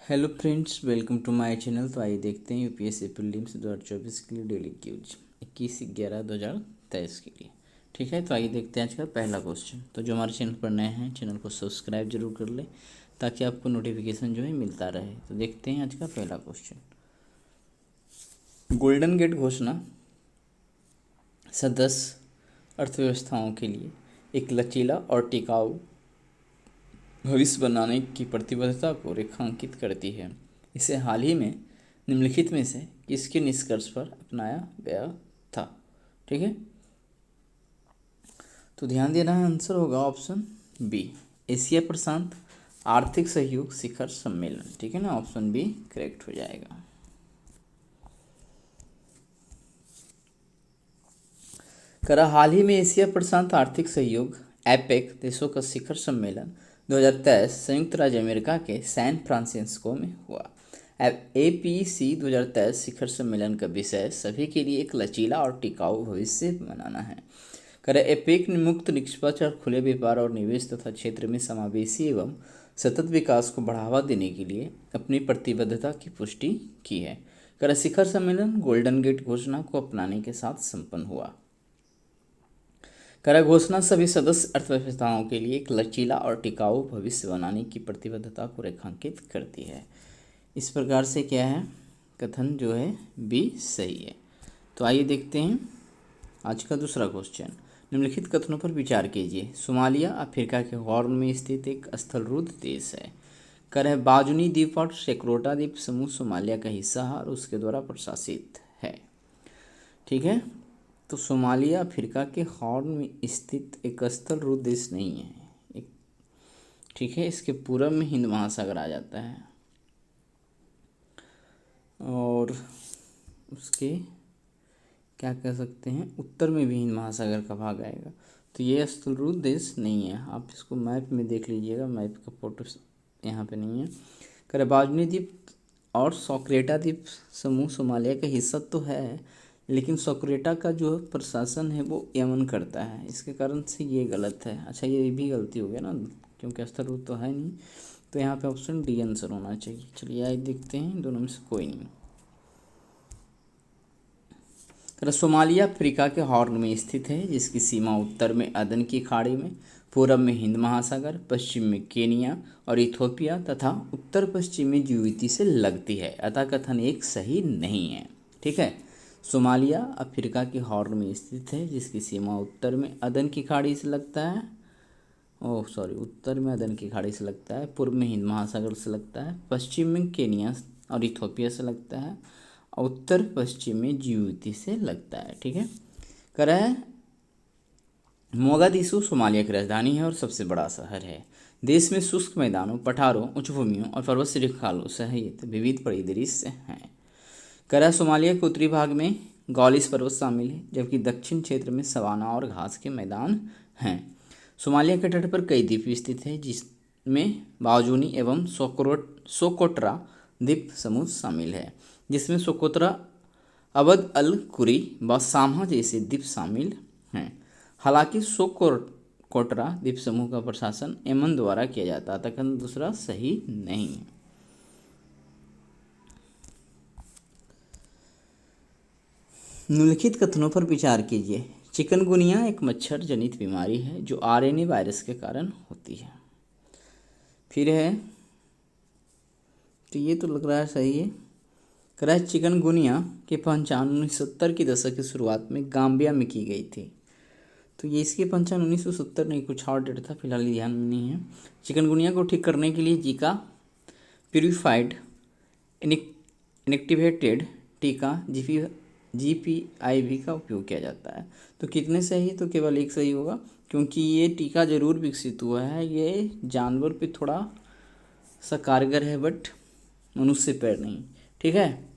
Hello friends, welcome to my channel. तो आइए देखते हैं यूपीएससी प्रीलिम्स 2024 के लिए डेली क्यूज 21/11/2023 के लिए। ठीक है, तो आइए देखते हैं आज का पहला क्वेश्चन। तो जो हमारे चैनल पर नए हैं, चैनल को सब्सक्राइब जरूर कर ले ताकि आपको नोटिफिकेशन जो है मिलता रहे। तो देखते हैं आज का पहला क्वेश्चन। गोल्डन गेट घोषणा सदस्य अर्थव्यवस्थाओं के लिए एक लचीला और टिकाऊ भविष्य बनाने की प्रतिबद्धता को रेखांकित करती है। इसे हाल ही में निम्नलिखित में से किसके निष्कर्ष पर अपनाया गया था? ठीक है, तो ध्यान देना है, आंसर होगा ऑप्शन बी, एशिया प्रशांत आर्थिक सहयोग शिखर सम्मेलन। ठीक है ना, ऑप्शन बी करेक्ट हो जाएगा। हाल ही में एशिया प्रशांत आर्थिक सहयोग एपेक देशों का शिखर सम्मेलन 2023 संयुक्त राज्य अमेरिका के सैन फ्रांसिस्को में हुआ। एपीसी 2023 शिखर सम्मेलन का विषय सभी के लिए एक लचीला और टिकाऊ भविष्य बनाना है। एपेक ने मुक्त, निष्पक्ष और खुले व्यापार और निवेश तथा क्षेत्र में समावेशी एवं सतत विकास को बढ़ावा देने के लिए अपनी प्रतिबद्धता की पुष्टि की है। शिखर सम्मेलन गोल्डन गेट घोषणा को अपनाने के साथ संपन्न हुआ। घोषणा सभी सदस्य अर्थव्यवस्थाओं के लिए एक लचीला और टिकाऊ भविष्य बनाने की प्रतिबद्धता को रेखांकित करती है। इस प्रकार से क्या है, कथन जो है बी सही है। तो आइए देखते हैं आज का दूसरा क्वेश्चन। निम्नलिखित कथनों पर विचार कीजिए। सोमालिया अफ्रीका के हॉर्न में स्थित एक स्थलरूढ़ देश है। बाजुनी द्वीप और सेक्रोटा द्वीप समूह सोमालिया का हिस्सा है और उसके द्वारा प्रशासित है। ठीक है, तो सोमालिया अफ्रीका के हॉर्न में स्थित एक स्थलरूढ़ देश नहीं है। ठीक है, इसके पूर्व में हिंद महासागर आ जाता है और उसके क्या कह सकते हैं, उत्तर में भी हिंद महासागर का भाग आएगा। तो ये स्थलरूढ़ देश नहीं है। आप इसको मैप में देख लीजिएगा, मैप का फोटो यहाँ पे नहीं है। बाजुनी द्वीप और सोक्रेटा द्वीप समूह सोमालिया का हिस्सा तो है, लेकिन सोक्रेटा का जो प्रशासन है वो यमन करता है। इसके कारण से ये गलत है। अच्छा, ये भी गलती हो गया ना, क्योंकि स्थलरूढ़ तो है नहीं। तो यहाँ पे ऑप्शन डी आंसर होना चाहिए। चलिए आइए देखते हैं, दोनों में से कोई नहीं। सोमालिया अफ्रीका के हॉर्न में स्थित है, जिसकी सीमा उत्तर में अदन की खाड़ी में, पूरब में हिंद महासागर, पश्चिम में केनिया और इथोपिया तथा उत्तर पश्चिम में जिबूती से लगती है। अतः कथन एक सही नहीं है। ठीक है, सोमालिया अफ्रीका के हॉर्न में स्थित है, जिसकी सीमा उत्तर में अदन की खाड़ी से लगता है। उत्तर में अदन की खाड़ी से लगता है, पूर्व में हिंद महासागर से लगता है, पश्चिम में केनिया और इथोपिया से लगता है और उत्तर पश्चिम में जिबूती से लगता है। ठीक है, मोगादिशु सोमालिया की राजधानी है और सबसे बड़ा शहर है। देश में शुष्क मैदानों, पठारों, उच्च भूमियों और पर्वत श्रृंखलाओं सहित विविध परिदृश्य हैं। सोमालिया के उत्तरी भाग में गॉलिस पर्वत शामिल है, जबकि दक्षिण क्षेत्र में सवाना और घास के मैदान हैं। सोमालिया के तट पर कई द्वीप स्थित हैं, जिसमें बाजुनी एवं सोकोट्रा द्वीप समूह शामिल है, जिसमें सोकोत्रा, अबद अल कुरी व साम्हा जैसे द्वीप शामिल हैं। हालांकि सोकोट्रा द्वीप समूह का प्रशासन यमन द्वारा किया जाता है। कथन दूसरा सही नहीं है। निम्नलिखित कथनों पर विचार कीजिए। चिकनगुनिया एक मच्छर जनित बीमारी है जो आरएनए वायरस के कारण होती है। फिर है, तो ये तो लग रहा है सही है। चिकनगुनिया की पहचान 1970 के दशक की शुरुआत में गाम्बिया में की गई थी। तो ये इसकी पहचान 1970 नहीं, कुछ और डेट था, फिलहाल ध्यान में नहीं है। चिकनगुनिया को ठीक करने के लिए जीका प्यूरिफाइड इनएक्टिवेटेड टीका GPIV का उपयोग किया जाता है। तो कितने सही? तो केवल एक सही होगा, क्योंकि ये टीका जरूर विकसित हुआ है। ये जानवर पे थोड़ा सा कारगर है, बट मनुष्य पर नहीं। ठीक है,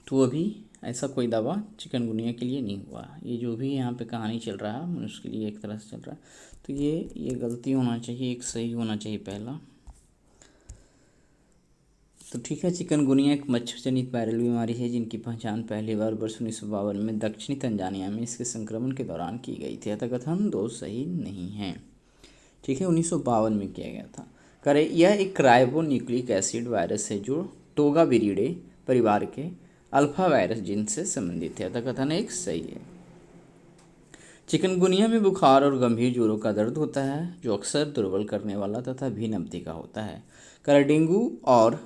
तो अभी ऐसा कोई दावा चिकनगुनिया के लिए नहीं हुआ। ये जो भी यहाँ पे कहानी चल रहा है मनुष्य के लिए एक तरह से चल रहा है। तो ये गलती होना चाहिए, एक सही होना चाहिए पहला। तो ठीक है, चिकनगुनिया एक मच्छर जनित वायरल बीमारी है जिनकी पहचान पहली बार वर्ष 1952 में दक्षिणी तंजानिया में इसके संक्रमण के दौरान की गई थी। अतः कथन दो सही नहीं है। ठीक है, 1952 में किया गया था। करें यह एक राइबोन्यूक्लिक एसिड वायरस है जो टोगाविरिडे परिवार के अल्फा वायरस जीन से संबंधित है। अतः कथन एक सही है। चिकनगुनिया में बुखार और गंभीर जोरों का दर्द होता है जो अक्सर दुर्बल करने वाला तथा भिन्न अवधि का होता है। कर डेंगू और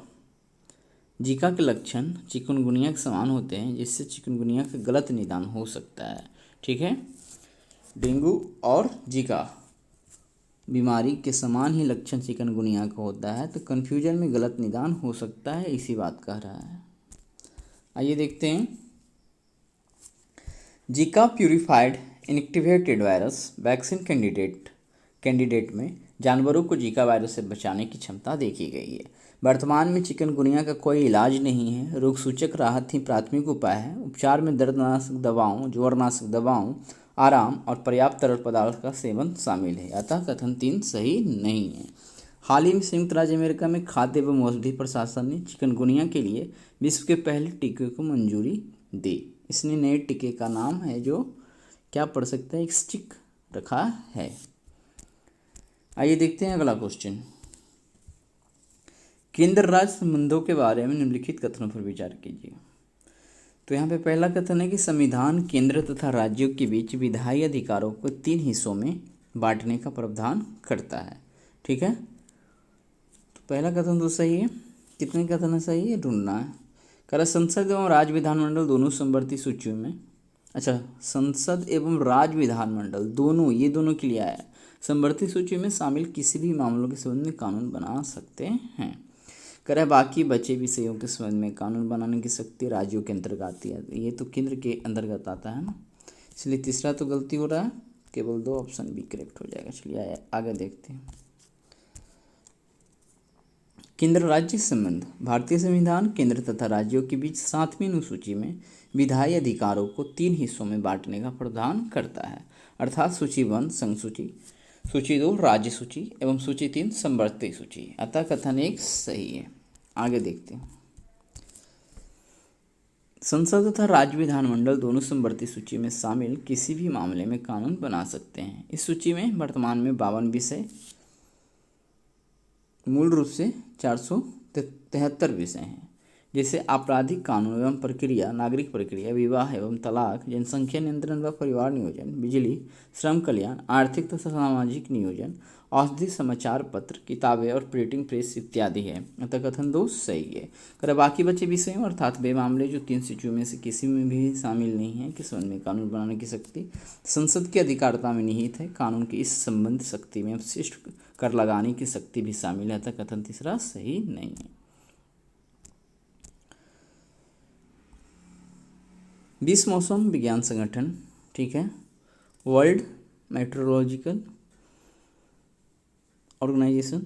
जीका के लक्षण चिकनगुनिया के समान होते हैं जिससे चिकनगुनिया का गलत निदान हो सकता है। ठीक है, डेंगू और जीका बीमारी के समान ही लक्षण चिकनगुनिया का होता है, तो कन्फ्यूजन में गलत निदान हो सकता है, इसी बात कह रहा है। आइए देखते हैं, Zika purified inactivated virus vaccine candidate में जानवरों को जीका वायरस से बचाने की क्षमता देखी गई है। वर्तमान में चिकनगुनिया का कोई इलाज नहीं है। रोग सूचक राहत ही प्राथमिक उपाय है। उपचार में दर्दनाशक दवाओं, ज्वरनाशक दवाओं, आराम और पर्याप्त तरल पदार्थ का सेवन शामिल है। अतः कथन 3 सही नहीं है। हाल ही में संयुक्त राज्य अमेरिका में खाद्य एवं औषधि प्रशासन ने चिकनगुनिया के लिए विश्व के पहले टीके को मंजूरी दी। इसने नए टीके का नाम है जो क्या पढ़ सकते हैं, एक्सटिक रखा है। आइए देखते हैं अगला क्वेश्चन। केंद्र राज्य संबंधों के बारे में निम्नलिखित कथनों पर विचार कीजिए। तो यहाँ पे पहला कथन है कि संविधान केंद्र तथा राज्यों के बीच विधायी अधिकारों को 3 हिस्सों में बांटने का प्रावधान करता है। ठीक है, तो पहला कथन तो सही है। कितने कथन है सही है, ढूंढना है। कह संसद एवं राज्य विधानमंडल दोनों समवर्ती सूचियों में, अच्छा संसद एवं राज्य विधानमंडल दोनों, ये दोनों के लिए आया है, समवर्ती सूची में शामिल किसी भी मामलों के संबंध में कानून बना सकते हैं। करें बाकी बचे विषयों के संबंध में कानून बनाने की शक्ति राज्यों के अंतर्गत आती है। ये तो केंद्र के अंतर्गत आता है ना, इसलिए तीसरा तो गलती हो रहा है, केवल 2 ऑप्शन भी करेक्ट हो जाएगा। चलिए आगे देखते हैं। केंद्र राज्य संबंध। भारतीय संविधान केंद्र तथा राज्यों के बीच 7वीं अनुसूची में विधायी अधिकारों को 3 हिस्सों में बांटने का प्रावधान करता है, अर्थात सूची 1 संघ सूची, सूची 2 राज्य सूची एवं सूची 3 समवर्ती सूची। अतः कथन 1 सही है। आगे देखते हैं। संसद तथा राज्य विधानमंडल दोनों समवर्ती सूची में शामिल किसी भी मामले में कानून बना सकते हैं। इस सूची में वर्तमान में 52 विषय, मूल रूप से 473 विषय हैं, जैसे आपराधिक कानून एवं प्रक्रिया, नागरिक प्रक्रिया, विवाह एवं तलाक, जनसंख्या नियंत्रण व परिवार नियोजन, बिजली, श्रम कल्याण, आर्थिक तथा सामाजिक नियोजन, औषधि, समाचार पत्र, किताबें और प्रिंटिंग प्रेस इत्यादि है। अतः कथन 2 सही है। कर बाकी बचे विषयों अर्थात वे मामले जो 3 सूचियों में से किसी में भी शामिल नहीं है के संबंध में कानून बनाने की शक्ति संसद की अधिकारिता में निहित है। कानून की इस संबंध शक्ति में विशिष्ट कर लगाने की शक्ति भी शामिल है। अतः कथन तीसरा सही नहीं है। विश्व मौसम विज्ञान संगठन, ठीक है, वर्ल्ड मेट्रोलॉजिकल ऑर्गेनाइजेशन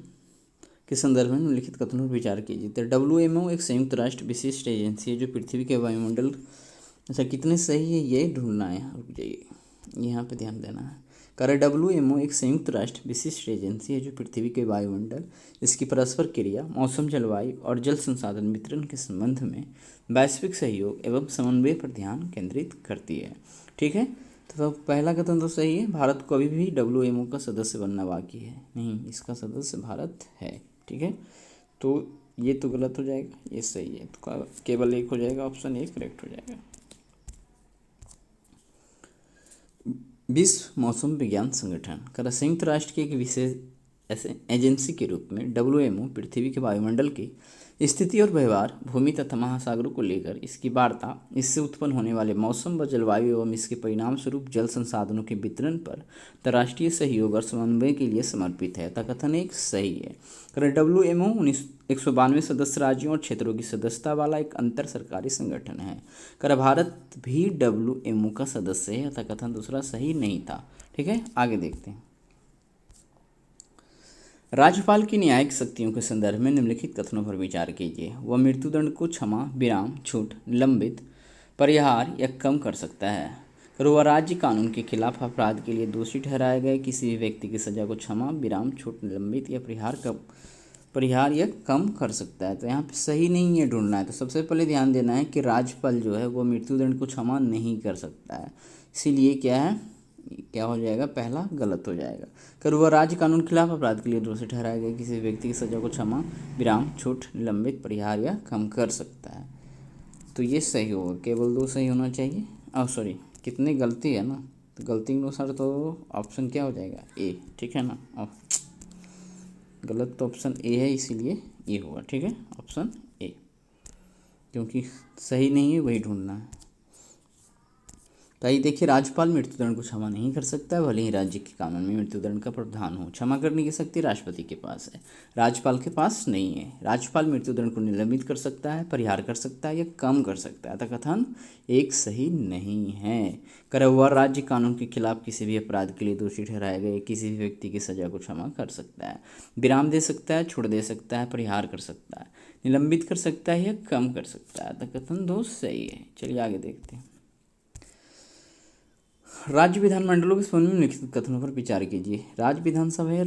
के संदर्भ में निम्नलिखित कथनों पर विचार कीजिए। तो WMO एक संयुक्त राष्ट्र विशिष्ट एजेंसी है जो पृथ्वी के वायुमंडल, अच्छा कितने सही है ये ढूंढना है, रुक जाइए यहाँ पे ध्यान देना है। कारण WMO एक संयुक्त राष्ट्र विशिष्ट एजेंसी है जो पृथ्वी के वायुमंडल, इसकी परस्पर क्रिया, मौसम, जलवायु और जल संसाधन वितरण के संबंध में वैश्विक सहयोग एवं समन्वय पर ध्यान केंद्रित करती है। ठीक है, तो पहला कथन तो सही है। भारत को अभी भी WMO का सदस्य बनना बाकी है, नहीं इसका सदस्य भारत है। ठीक है, तो ये तो गलत हो जाएगा, ये सही है, तो केवल 1 हो जाएगा, ऑप्शन 1 करेक्ट हो जाएगा। विश्व मौसम विज्ञान संगठन का संयुक्त राष्ट्र की एक विशेष एजेंसी के रूप में WMO पृथ्वी के वायुमंडल की स्थिति और व्यवहार, भूमि तथा महासागरों को लेकर इसकी वार्ता, इससे उत्पन्न होने वाले मौसम व जलवायु एवं इसके परिणाम स्वरूप जल संसाधनों के वितरण पर अंतर्राष्ट्रीय सहयोग और समन्वय के लिए समर्पित है। कथन 1 सही है। WMO 192 सदस्य राज्यों और क्षेत्रों की सदस्यता वाला एक अंतर सरकारी संगठन है। भारत भी WMO का सदस्य है, अतः कथन दूसरा सही नहीं था। ठीक है, आगे देखते हैं। राज्यपाल की न्यायिक शक्तियों के संदर्भ में निम्नलिखित कथनों पर विचार कीजिए। वह मृत्युदंड को क्षमा, विराम, छूट, निलंबित, परिहार या कम कर सकता है। वह राज्य कानून के खिलाफ अपराध के लिए दोषी ठहराए गए किसी भी व्यक्ति की सजा को क्षमा, विराम, छूट, निलंबित या परिहार या कम कर सकता है। तो यहाँ पे सही नहीं है, ढूंढना है। तो सबसे पहले ध्यान देना है कि राज्यपाल जो है वो मृत्युदंड को क्षमा नहीं कर सकता है, इसीलिए क्या है क्या हो जाएगा, पहला गलत हो जाएगा। कर वह राज्य कानून के खिलाफ अपराध के लिए दोषी ठहराया गया किसी व्यक्ति की सजा को क्षमा, विराम, छूट, निलंबित, परिहार या कम कर सकता है, तो ये सही होगा, केवल 2 सही होना चाहिए। सॉरी, कितनी गलती है ना, तो गलती के अनुसार तो ऑप्शन क्या हो जाएगा, ए, ठीक है ना। गलत तो ऑप्शन ए है, इसीलिए ये होगा, ठीक है, ऑप्शन ए, क्योंकि सही नहीं है वही ढूंढना है। तो ये देखिए, राज्यपाल मृत्युदंड को क्षमा नहीं कर सकता है, भले ही राज्य के कानून में मृत्युदंड का प्रावधान हो। क्षमा करने की शक्ति राष्ट्रपति के पास है, राज्यपाल के पास नहीं है। राज्यपाल मृत्युदंड को निलंबित कर सकता है, परिहार कर सकता है या कम कर सकता है, अतः कथन एक सही नहीं है। करे वह राज्य कानून के खिलाफ किसी भी अपराध के लिए दोषी ठहराए गए किसी भी व्यक्ति की सजा को क्षमा कर सकता है, विराम दे सकता है, छोड़ दे सकता है, परिहार कर सकता है, निलंबित कर सकता है या कम कर सकता है, अतः कथन 2 सही है। चलिए आगे देखते हैं। राज्य विधानमंडलों के संबंध में लिखित कथनों पर विचार कीजिए। राज्य विधानसभाओं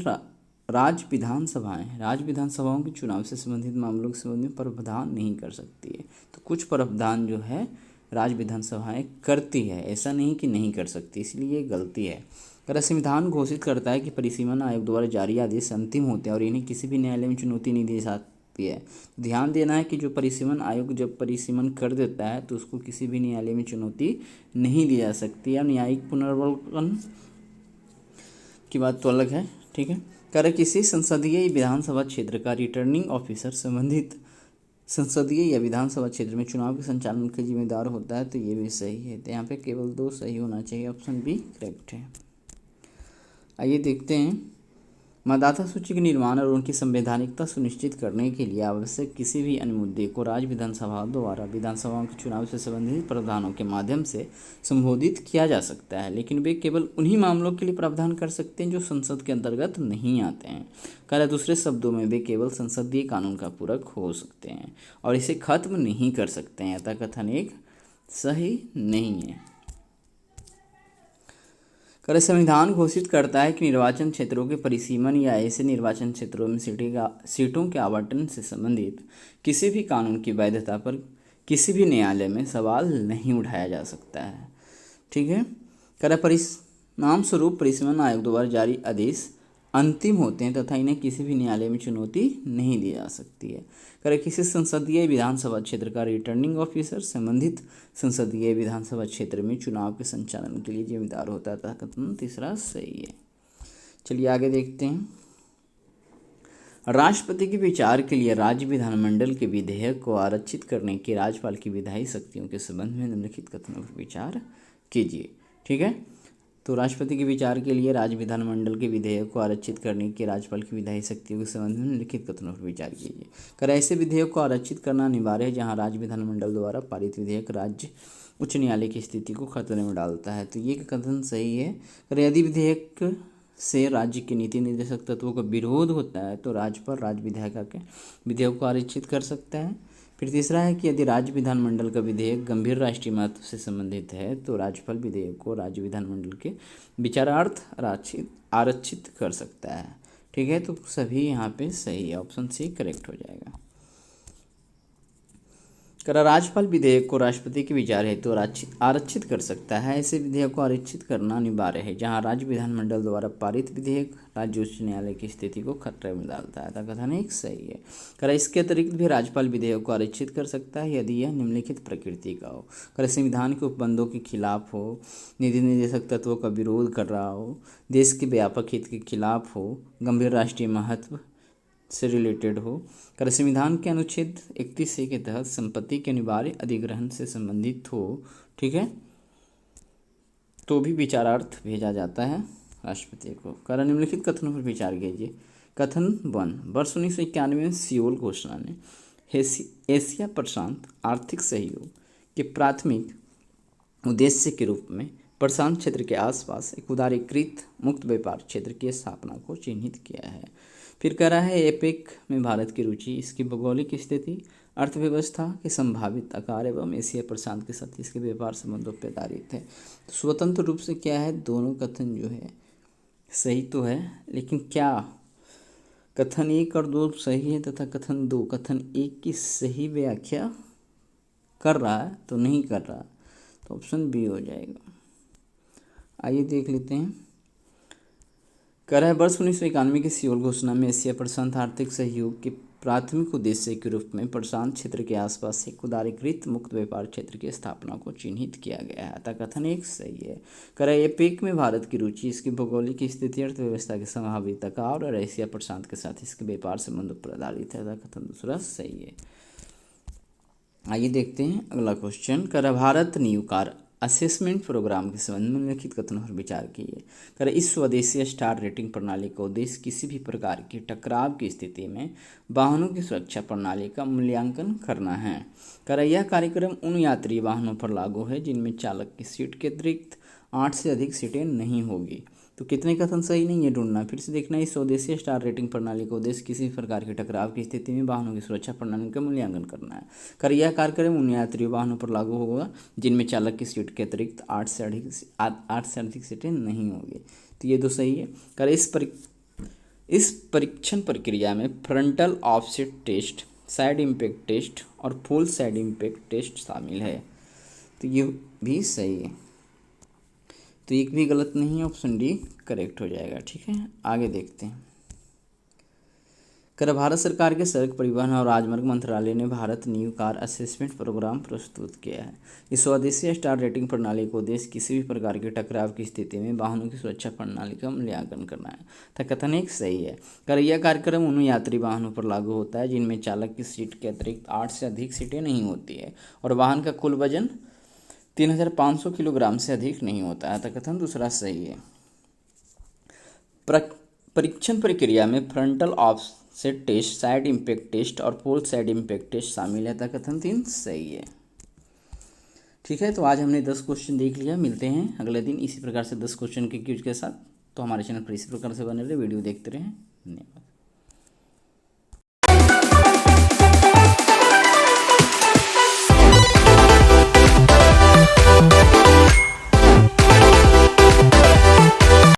के चुनाव से संबंधित मामलों के संबंध में प्रावधान नहीं कर सकती है, तो कुछ प्रावधान जो है राज्य विधानसभाएं करती है, ऐसा नहीं कि नहीं कर सकती, इसलिए गलती है। अगर संविधान घोषित करता है कि परिसीमन आयोग द्वारा जारी आदेश अंतिम होते हैं और इन्हें किसी भी न्यायालय में चुनौती नहीं दी जाती है, ध्यान देना है कि जो परिसीमन आयोग जब परिसीमन कर देता है तो उसको किसी भी न्यायालय में चुनौती नहीं दी जा सकती है। न्यायिक पुनर्वलोकन की बात तो अलग है, ठीक है। कर किसी संसदीय विधानसभा क्षेत्र का रिटर्निंग ऑफिसर संबंधित संसदीय या विधानसभा क्षेत्र में चुनाव के संचालन के जिम्मेदार होता है, तो ये भी सही है। तो यहाँ पे केवल 2 सही होना चाहिए, ऑप्शन बी करेक्ट है। आइए देखते हैं, मतदाता सूची के निर्माण और उनकी संवैधानिकता सुनिश्चित करने के लिए आवश्यक किसी भी अन्य मुद्दे को राज्य विधानसभा द्वारा विधानसभाओं के चुनाव से संबंधित प्रावधानों के माध्यम से संबोधित किया जा सकता है, लेकिन वे केवल उन्हीं मामलों के लिए प्रावधान कर सकते हैं जो संसद के अंतर्गत नहीं आते हैं। कह दूसरे शब्दों में वे केवल संसदीय कानून का पूरक हो सकते हैं और इसे खत्म नहीं कर सकते हैं, अतः कथन एक सही नहीं है। कर संविधान घोषित करता है कि निर्वाचन क्षेत्रों के परिसीमन या ऐसे निर्वाचन क्षेत्रों में सीटों के आवंटन से संबंधित किसी भी कानून की वैधता पर किसी भी न्यायालय में सवाल नहीं उठाया जा सकता है, ठीक है। कर परिणाम स्वरूप परिसीमन आयोग द्वारा जारी आदेश अंतिम होते हैं तथा इन्हें किसी भी न्यायालय में चुनौती नहीं दी जा सकती है। कर किसी संसदीय विधानसभा क्षेत्र का रिटर्निंग ऑफिसर संबंधित संसदीय विधानसभा क्षेत्र में चुनाव के संचालन के लिए जिम्मेदार होता है, कथन तीसरा सही है। चलिए आगे देखते हैं। राष्ट्रपति के विचार के लिए राज्य विधानमंडल के विधेयक को आरक्षित करने की राज्यपाल की विधायी शक्तियों के संबंध में निम्नलिखित कथनों पर विचार कीजिए, ठीक है। तो राष्ट्रपति के विचार के लिए राज्य विधानमंडल के विधेयक को आरक्षित करने की राज्यपाल की विधायी शक्तियों के संबंध में निम्नलिखित कथनों पर विचार कीजिए। कर ऐसे विधेयक को आरक्षित करना अनिवार्य है जहां राज्य विधानमंडल द्वारा पारित विधेयक राज्य उच्च न्यायालय की स्थिति को खतरे में डालता है, तो ये कथन सही है। कर यदि विधेयक से राज्य के नीति निर्देशक तत्वों का विरोध होता है तो राज्यपाल राज्य विधेयक को आरक्षित कर सकता है। फिर तीसरा है कि यदि राज्य विधानमंडल का विधेयक गंभीर राष्ट्रीय महत्व से संबंधित है तो राज्यपाल विधेयक को राज्य विधानमंडल के विचारार्थ आरक्षित कर सकता है, ठीक है। तो सभी यहाँ पे सही है, ऑप्शन सी करेक्ट हो जाएगा। राज्यपाल विधेयक को राष्ट्रपति के विचार हेतु आरक्षित कर सकता है। ऐसे विधेयक को आरक्षित करना अनिवार्य है जहां राज्य विधानमंडल द्वारा पारित विधेयक राज्य उच्च न्यायालय की स्थिति को खतरे में डालता है, कथन एक सही है। इसके अतिरिक्त भी राज्यपाल विधेयक को आरक्षित कर सकता है यदि यह निम्नलिखित प्रकृति का हो। संविधान के उपबंधों के खिलाफ हो, नीति निर्देशक तत्वों का विरोध कर रहा हो, देश के व्यापक हित के खिलाफ हो, गंभीर राष्ट्रीय महत्व से रिलेटेड हो, संविधान के अनुच्छेद 31A के तहत संपत्ति के अनिवार्य अधिग्रहण से संबंधित हो, ठीक है, तो भी विचारार्थ भेजा जाता है राष्ट्रपति को। निम्नलिखित कथनों पर विचार कीजिए। कथन 1, वर्ष 1991 में सियोल घोषणा ने एशिया प्रशांत आर्थिक सहयोग के प्राथमिक उद्देश्य के रूप में प्रशांत क्षेत्र के आसपास एक उदारीकृत मुक्त व्यापार क्षेत्र की स्थापना को चिन्हित किया है। फिर कह रहा है एपेक में भारत की रुचि, इसकी भौगोलिक स्थिति, अर्थव्यवस्था के संभावित आकार एवं एशिया प्रशांत के साथ इसके व्यापार संबंधों पर आधारित है। तो स्वतंत्र रूप से क्या है, दोनों कथन जो है सही तो है, लेकिन क्या कथन 1 और 2 सही है तथा कथन 2 कथन 1 की सही व्याख्या कर रहा है तो नहीं कर रहा, तो ऑप्शन बी हो जाएगा। आइए देख लेते हैं। कह रहा है वर्ष 1991 की सियोल घोषणा में एशिया प्रशांत आर्थिक सहयोग के प्राथमिक उद्देश्य के रूप में प्रशांत क्षेत्र के आसपास एक उदारीकृत मुक्त व्यापार क्षेत्र की स्थापना को चिन्हित किया गया है। अतः कथन एक सही है। कह रहा है एपेक में भारत की रुचि, इसकी भौगोलिक स्थिति, अर्थव्यवस्था की संभावितता और एशिया प्रशांत के साथ इसके व्यापार संबंधों पर आधारित है। अतः कथन दूसरा सही है। आइए देखते हैं अगला क्वेश्चन। कह रहा भारत न्यूकार असेसमेंट प्रोग्राम के संबंध में निम्नलिखित कथनों पर विचार कीजिए। कह रहे इस स्वदेशी स्टार रेटिंग प्रणाली का उद्देश्य किसी भी प्रकार की टकराव की स्थिति में वाहनों की सुरक्षा प्रणाली का मूल्यांकन करना है। कह रहा यह कार्यक्रम उन यात्री वाहनों पर लागू है जिनमें चालक की सीट के अतिरिक्त 8 से अधिक सीटें नहीं होगी। तो कितने कथन सही नहीं है ढूंढना। फिर से देखना, इस स्वदेशी स्टार रेटिंग प्रणाली का उद्देश्य किसी प्रकार के टकराव की स्थिति में वाहनों की सुरक्षा प्रणाली का मूल्यांकन करना है। कर यह कार्यक्रम उन यात्री वाहनों पर लागू होगा जिनमें चालक की सीट के अतिरिक्त 8 से अधिक सीटें नहीं होगी। तो ये तो सही है। कर इस परीक्षण प्रक्रिया में frontal offset test, side impact test और फुल साइड इम्पैक्ट टेस्ट शामिल है। तो ये भी सही है। तो एक भी गलत नहीं है, ऑप्शन डी करेक्ट हो जाएगा। ठीक है, आगे देखते हैं। कर भारत सरकार के सड़क परिवहन और राजमार्ग मंत्रालय ने Bharat new car assessment program प्रस्तुत किया है। इस स्वदेशी स्टार रेटिंग प्रणाली का उद्देश्य किसी भी प्रकार के टकराव की स्थिति में वाहनों की सुरक्षा प्रणाली का मूल्यांकन करना है। तो कथन एक सही है। कर यह कार्यक्रम उन यात्री वाहनों पर लागू होता है जिनमें चालक की सीट के अतिरिक्त 8 से अधिक सीटें नहीं होती है और वाहन का कुल वजन 3500 किलोग्राम से अधिक नहीं होता है। तो कथन दूसरा सही है। परीक्षण प्रक्रिया में frontal offset test, side impact test और फुल साइड इम्पैक्ट टेस्ट शामिल है। तो कथन 3 सही है। ठीक है, तो आज हमने 10 क्वेश्चन देख लिया। मिलते हैं अगले दिन इसी प्रकार से 10 क्वेश्चन के क्विज के साथ। तो हमारे चैनल पर इसी प्रकार से बने रहे, वीडियो देखते रहें। धन्यवाद।